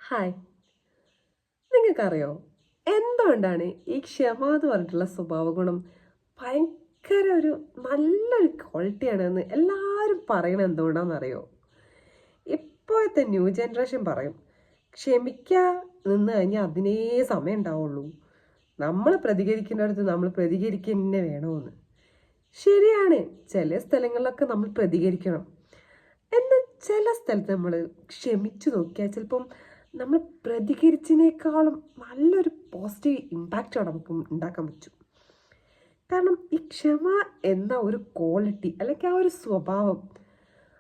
Hi, നിങ്ങൾക്കറിയോ എന്തുകൊണ്ടാണ് ഈ ക്ഷമ എന്ന് പറഞ്ഞിട്ടുള്ള സ്വഭാവ ഗുണം ഭയങ്കര ഒരു നല്ലൊരു ക്വാളിറ്റിയാണെന്ന് എല്ലാവരും പറയണത് എന്തുകൊണ്ടാണെന്നറിയോ? ഇപ്പോഴത്തെ ന്യൂ ജനറേഷൻ പറയും ക്ഷമിക്കാൻ നിന്ന് കഴിഞ്ഞാൽ അതിനേ സമയം ഉണ്ടാവുള്ളൂ, നമ്മൾ പ്രതികരിക്കുന്നിടത്ത് നമ്മൾ പ്രതികരിക്കുക തന്നെ വേണമെന്ന്. ശരിയാണ്, ചില സ്ഥലങ്ങളിലൊക്കെ നമ്മൾ പ്രതികരിക്കണം. എന്നാൽ ചില സ്ഥലത്ത് നമ്മൾ ക്ഷമിച്ചു നോക്കിയാൽ ചിലപ്പം നമ്മൾ പ്രതികരിച്ചതിനേക്കാളും നല്ലൊരു പോസിറ്റീവ് ഇമ്പാക്റ്റാണ് നമുക്ക് ഉണ്ടാക്കാൻ പറ്റും. കാരണം ഈ ക്ഷമ എന്ന ഒരു ക്വാളിറ്റി അല്ലെങ്കിൽ ആ ഒരു സ്വഭാവം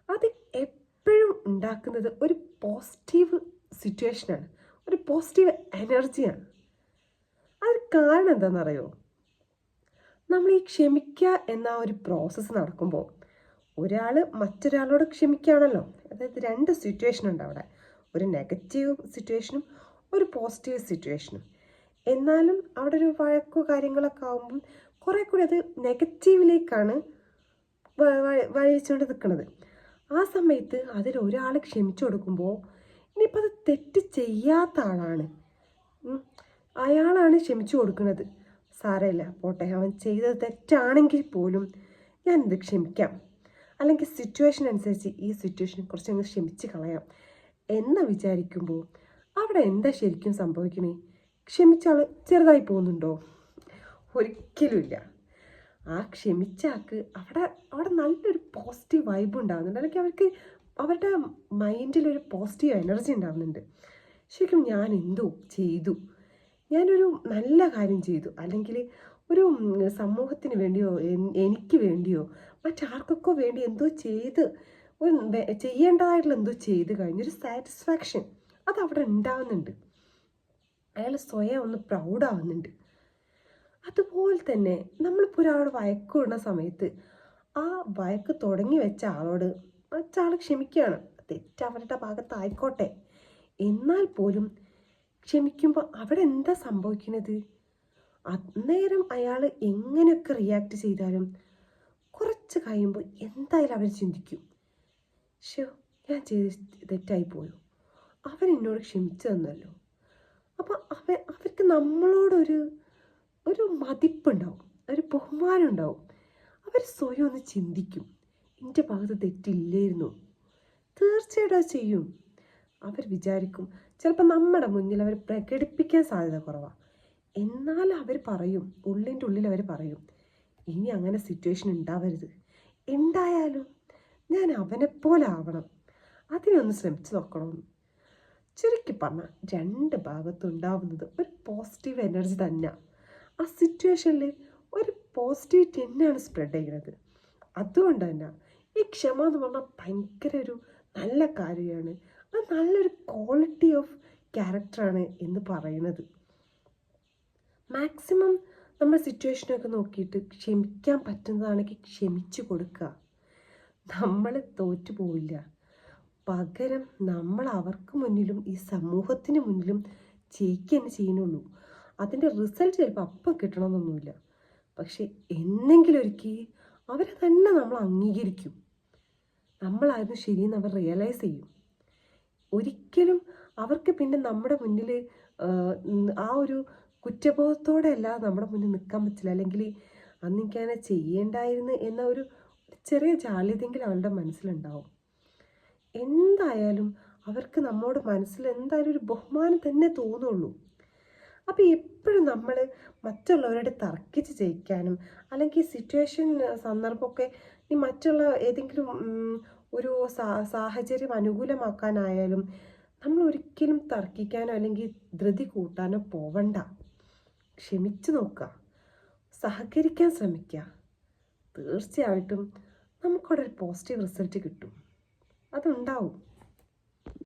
അത് എപ്പോഴും ഉണ്ടാക്കുന്നത് ഒരു പോസിറ്റീവ് സിറ്റുവേഷനാണ്, ഒരു പോസിറ്റീവ് എനർജിയാണ്. അതിന് കാരണം എന്താണെന്നറിയോ? നമ്മൾ ഈ ക്ഷമിക്കുക എന്ന ഒരു പ്രോസസ്സ് നടക്കുമ്പോൾ ഒരാൾ മറ്റൊരാളോട് ക്ഷമിക്കുകയാണല്ലോ. അതായത് രണ്ട് സിറ്റുവേഷൻ ഉണ്ട് അവിടെ, ഒരു നെഗറ്റീവ് സിറ്റുവേഷനും ഒരു പോസിറ്റീവ് സിറ്റുവേഷനും. എന്നാലും അവിടെ ഒരു വഴക്കോ കാര്യങ്ങളൊക്കെ ആകുമ്പം കുറേ കൂടി അത് നെഗറ്റീവിലേക്കാണ് വഴിച്ചുകൊണ്ട് നിൽക്കുന്നത്. ആ സമയത്ത് അതിൽ ഒരാൾ ക്ഷമിച്ചു കൊടുക്കുമ്പോൾ ഇനിയിപ്പോൾ അത് തെറ്റ് ചെയ്യാത്ത ആളാണ്, അയാളാണ് ക്ഷമിച്ചു കൊടുക്കുന്നത്. സാരമില്ല പോട്ടെ, അവൻ ചെയ്തത് തെറ്റാണെങ്കിൽ പോലും ഞാനിത് ക്ഷമിക്കാം, അല്ലെങ്കിൽ സിറ്റുവേഷൻ അനുസരിച്ച് ഈ സിറ്റുവേഷനെ കുറച്ചങ്ങ് ക്ഷമിച്ച് കളയാം എന്ന് വിചാരിക്കുമ്പോൾ അവിടെ എന്താ ശരിക്കും സംഭവിക്കണേ? ക്ഷമിച്ച ആൾ ചെറുതായി പോകുന്നുണ്ടോ? ഒരിക്കലുമില്ല. ആ ക്ഷമിച്ച ആൾക്ക് അവിടെ അവിടെ നല്ലൊരു പോസിറ്റീവ് വൈബ് ഉണ്ടാകുന്നുണ്ട്, അല്ലെങ്കിൽ അവർക്ക് അവരുടെ മൈൻഡിലൊരു പോസിറ്റീവ് എനർജി ഉണ്ടാകുന്നുണ്ട്. ശരിക്കും ഞാൻ എന്തോ ചെയ്തു, ഞാനൊരു നല്ല കാര്യം ചെയ്തു, അല്ലെങ്കിൽ ഒരു സമൂഹത്തിന് വേണ്ടിയോ എനിക്ക് വേണ്ടിയോ മറ്റാർക്കൊക്കെ വേണ്ടി എന്തോ ചെയ്ത് ഒരു ചെയ്യേണ്ടതായിട്ടുള്ള എന്തോ ചെയ്ത് കഴിഞ്ഞൊരു സാറ്റിസ്ഫാക്ഷൻ അത് അവിടെ ഉണ്ടാവുന്നുണ്ട്. അയാൾ സ്വയം ഒന്ന് പ്രൗഡാവുന്നുണ്ട്. അതുപോലെ തന്നെ നമ്മളിപ്പോൾ ഒരാളോട് വഴക്ക് വിടുന്ന സമയത്ത് ആ വഴക്ക് തുടങ്ങി വെച്ച ആളോട് മറ്റാൾ ക്ഷമിക്കുകയാണ്, തെറ്റ് അവരുടെ ഭാഗത്തായിക്കോട്ടെ. എന്നാൽ പോലും ക്ഷമിക്കുമ്പോൾ അവിടെ എന്താ സംഭവിക്കുന്നത്? അന്നേരം അയാൾ എങ്ങനെയൊക്കെ റിയാക്ട് ചെയ്താലും കുറച്ച് കഴിയുമ്പോൾ എന്തായാലും അവർ ചിന്തിക്കും, ഷോ ഞാൻ ചെയ്ത് തെറ്റായി പോയോ, അവൻ എന്നോട് ക്ഷമിച്ചു തന്നല്ലോ. അപ്പം അവർക്ക് നമ്മളോടൊരു ഒരു മതിപ്പുണ്ടാവും, ഒരു ബഹുമാനം ഉണ്ടാവും. അവർ സ്വയം ഒന്ന് ചിന്തിക്കും, എൻ്റെ ഭാഗത്ത് തെറ്റില്ലായിരുന്നു. തീർച്ചയായിട്ടും അത് ചെയ്യും. അവർ വിചാരിക്കും, ചിലപ്പോൾ നമ്മുടെ മുന്നിൽ അവർ പ്രകടിപ്പിക്കാൻ സാധ്യത കുറവാണ്. എന്നാൽ അവർ പറയും, ഉള്ളിൻ്റെ ഉള്ളിൽ അവർ പറയും, ഇനി അങ്ങനെ സിറ്റുവേഷൻ ഉണ്ടാവരുത്, ഉണ്ടായാലും ഞാൻ അവനെപ്പോലെ ആവണം, അതിനൊന്ന് ശ്രമിച്ചു നോക്കണമെന്ന്. ചുരുക്കി പറഞ്ഞാൽ രണ്ട് ഭാഗത്തും ഉണ്ടാവുന്നത് ഒരു പോസിറ്റീവ് എനർജി തന്നെയാണ്. ആ സിറ്റുവേഷനിൽ ഒരു പോസിറ്റിവിറ്റി തന്നെയാണ് സ്പ്രെഡ് ചെയ്യുന്നത്. അതുകൊണ്ട് തന്നെ ഈ ക്ഷമ എന്ന് പറഞ്ഞാൽ ഭയങ്കര ഒരു നല്ല കാര്യമാണ്. അത് നല്ലൊരു ക്വാളിറ്റി ഓഫ് ക്യാരക്ടറാണ് എന്ന് പറയുന്നത്. മാക്സിമം നമ്മൾ സിറ്റുവേഷനൊക്കെ നോക്കിയിട്ട് ക്ഷമിക്കാൻ പറ്റുന്നതാണെങ്കിൽ ക്ഷമിച്ചു കൊടുക്കുക. നമ്മൾ തോറ്റു പോവില്ല. പകരം നമ്മൾ അവർക്ക് മുന്നിലും ഈ സമൂഹത്തിന് മുന്നിലും ജയിക്കുക തന്നെ ചെയ്യുന്നുള്ളൂ. അതിൻ്റെ റിസൾട്ട് ചിലപ്പോൾ അപ്പം കിട്ടണമെന്നൊന്നുമില്ല, പക്ഷെ എന്നെങ്കിലും ഒരിക്കൽ അവരെ തന്നെ നമ്മൾ അംഗീകരിക്കും, നമ്മളായിരുന്നു ശരിയെന്ന് അവർ റിയലൈസ് ചെയ്യും. ഒരിക്കലും അവർക്ക് പിന്നെ നമ്മുടെ മുന്നിൽ ആ ഒരു കുറ്റബോധത്തോടെ അല്ലാതെ നമ്മുടെ മുന്നിൽ നിൽക്കാൻ പറ്റില്ല. അല്ലെങ്കിൽ അന്ന് എനിക്കങ്ങനെ ചെയ്യേണ്ടായിരുന്നു എന്ന ഒരു ചെറിയ ജാള്യതെങ്കിലും അവരുടെ മനസ്സിലുണ്ടാവും. എന്തായാലും അവർക്ക് നമ്മോട് മനസ്സിൽ എന്തായാലും ഒരു ബഹുമാനം തന്നെ തോന്നുള്ളൂ. അപ്പോൾ എപ്പോഴും നമ്മൾ മറ്റുള്ളവരോട് തർക്കിച്ച് ജയിക്കാനും അല്ലെങ്കിൽ സിറ്റുവേഷൻ സന്ദർഭമൊക്കെ ഈ മറ്റുള്ള ഏതെങ്കിലും ഒരു സാഹചര്യം അനുകൂലമാക്കാനായാലും നമ്മൾ ഒരിക്കലും തർക്കിക്കാനോ അല്ലെങ്കിൽ ധൃതി കൂട്ടാനോ പോവണ്ട. ക്ഷമിച്ചു നോക്കുക, സഹകരിക്കാൻ ശ്രമിക്കുക. തീർച്ചയായിട്ടും നമുക്കവിടെ ഒരു പോസിറ്റീവ് റിസൾട്ട് കിട്ടും, അതുണ്ടാവും.